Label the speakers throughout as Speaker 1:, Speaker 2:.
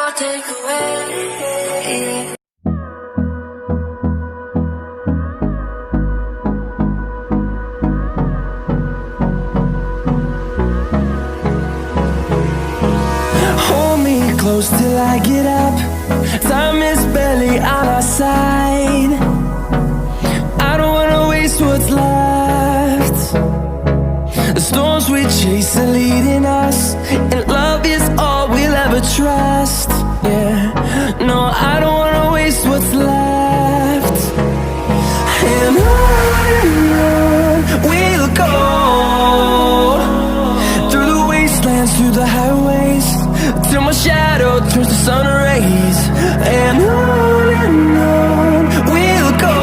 Speaker 1: I'll take away.
Speaker 2: Hold me close till I get up. Time is barely on our side. I don't wanna waste what's left. The storms we chase are leading us, and love is all we'll ever trust. Yeah, no, I don't wanna waste what's left. And on we'll go, through the wastelands, through the highways, till my shadow turns to sun rays. And on we'll go,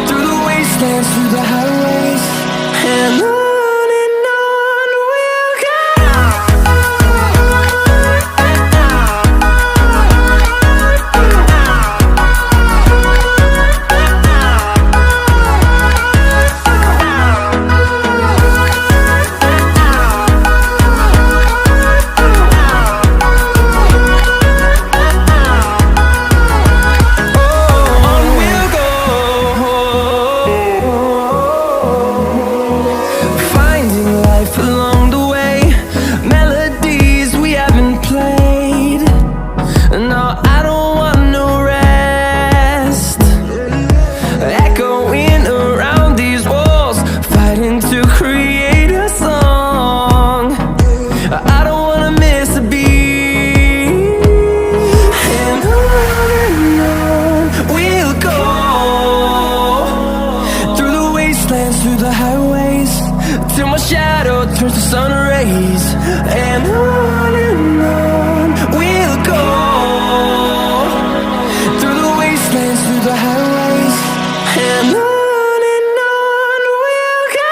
Speaker 2: through the wastelands, through the highways, and on we'll go. Through the highways, till my shadow turns to sun rays. And on we'll go, through the wastelands, through the highways, and on we'll go.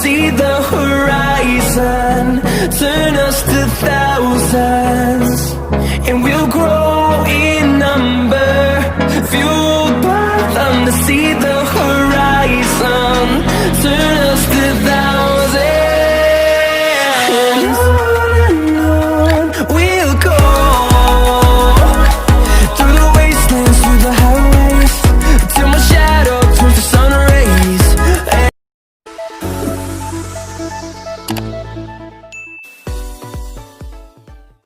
Speaker 2: See the horizon, turn us to thousands, and we'll grow in number, fuel